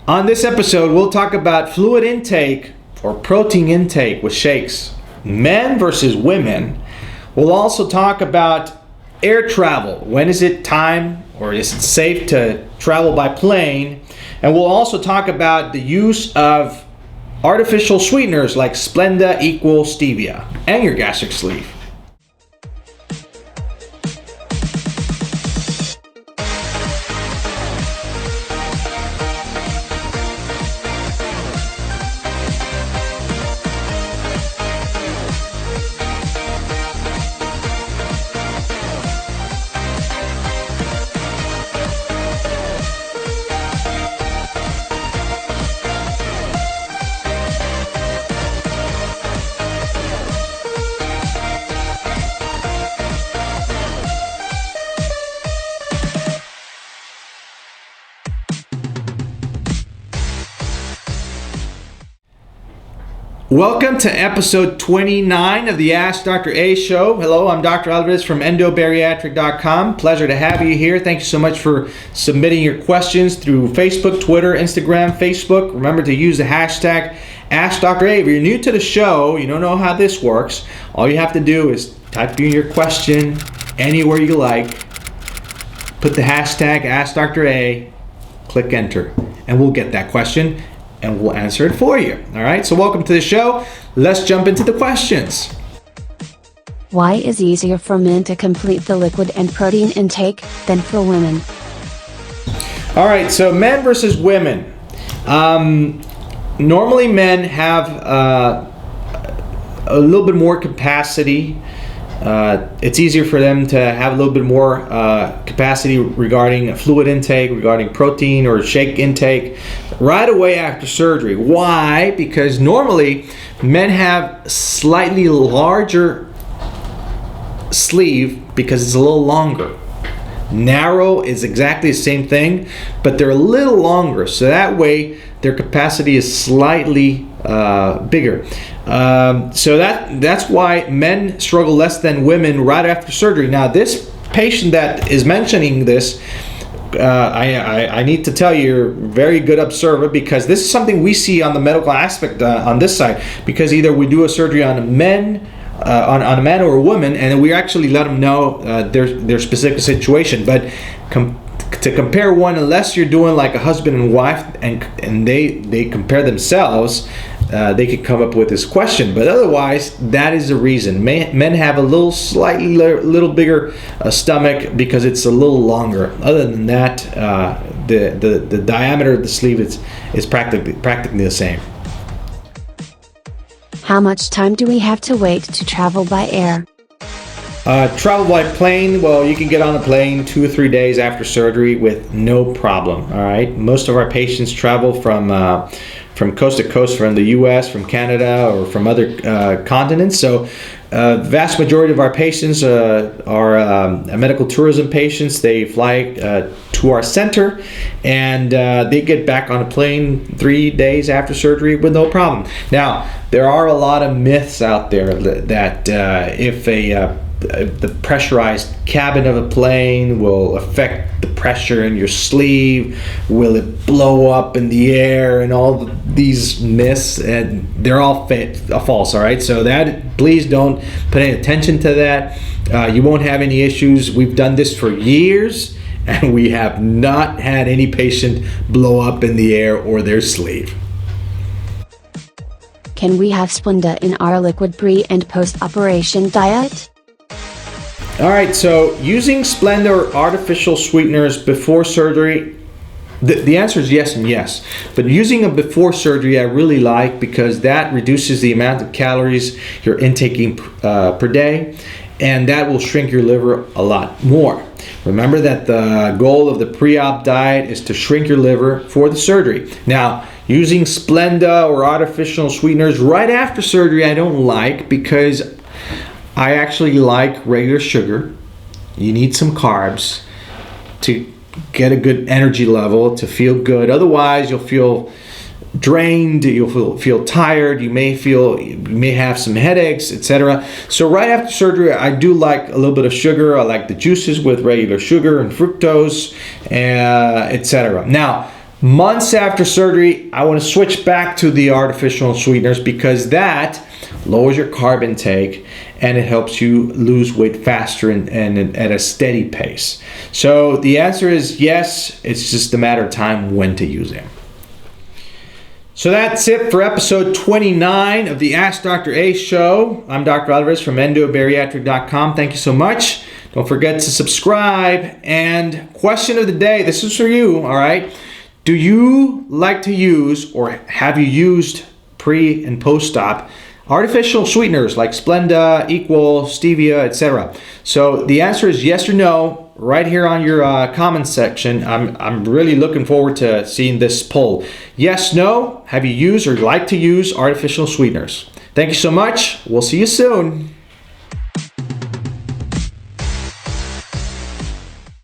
On this episode, we'll talk about fluid intake or protein intake with shakes, men versus women. We'll also talk about air travel. When is it time or is it safe to travel by plane? And we'll also talk about the use of artificial sweeteners like Splenda equals stevia and your gastric sleeve. Welcome to episode 29 of the AskDrA show. Hello, I'm Dr. Alvarez from Endobariatric.com. Pleasure to have you here. Thank you so much for submitting your questions through Facebook, Twitter, Instagram, Facebook. Remember to use the hashtag AskDrA. If you're new to the show, you don't know how this works, all you have to do is type in your question anywhere you like, put the hashtag AskDrA, click enter, and we'll get that question and we'll answer it for you. All right, so welcome to the show. Let's jump into the questions. Why is it easier for men to complete the liquid and protein intake than for women? All right, so men versus women. Normally men have a little bit more capacity. It's easier for them to have a little bit more capacity regarding fluid intake, regarding protein or shake intake right away after surgery. Why? Because normally men have slightly larger sleeve because it's a little longer. Narrow is exactly the same thing, but they're a little longer, so that way their capacity is slightly bigger. So that's why men struggle less than women right after surgery. Now, this patient that is mentioning this, I need to tell you, you're a very good observer, because this is something we see on the medical aspect on this side, because either we do a surgery on a man, on a man or a woman, and we actually let them know their specific situation. But to compare one, unless you're doing like a husband and wife and they compare themselves, they could come up with this question. But otherwise, that is the reason. Men have a little bigger stomach because it's a little longer. Other than that, the diameter of the sleeve is practically the same. How much time do we have to wait to travel by air? Travel by plane, well, you can get on a plane 2 or 3 days after surgery with no problem. All right, most of our patients travel from coast to coast, from the U.S., from Canada, or from other continents. So vast majority of our patients are medical tourism patients. They fly to our center and they get back on a plane 3 days after surgery with no problem. Now, there are a lot of myths out there that if the pressurized cabin of a plane will affect the pressure in your sleeve, will it blow up in the air, and all these myths, and they're all false. All right, so that, please don't pay attention to that. You won't have any issues. We've done this for years and we have not had any patient blow up in the air or their sleeve. Can we have Splenda in our liquid pre and post-operation diet? All right, so using Splenda or artificial sweeteners before surgery, the answer is yes and yes. But using them before surgery I really like, because that reduces the amount of calories you're intaking per day, and that will shrink your liver a lot more. Remember that the goal of the pre-op diet is to shrink your liver for the surgery. Now, using Splenda or artificial sweeteners right after surgery I don't like, because I actually like regular sugar. You need some carbs to get a good energy level, to feel good. Otherwise, you'll feel drained, you'll feel tired, you may have some headaches, etc. So right after surgery, I do like a little bit of sugar. I like the juices with regular sugar and fructose, etc. Now, Months after surgery, I want to switch back to the artificial sweeteners because that lowers your carb intake and it helps you lose weight faster and at a steady pace. So the answer is yes, it's just a matter of time when to use them. So that's it for episode 29 of the Ask Dr. A show. I'm Dr. Alvarez from endobariatric.com. Thank you so much. Don't forget to subscribe. And question of the day, this is for you, all right? Do you like to use, or have you used pre and post-op artificial sweeteners like Splenda, Equal, Stevia, etc.? So the answer is yes or no right here on your comments section. I'm really looking forward to seeing this poll. Yes, no, have you used or like to use artificial sweeteners? Thank you so much. We'll see you soon.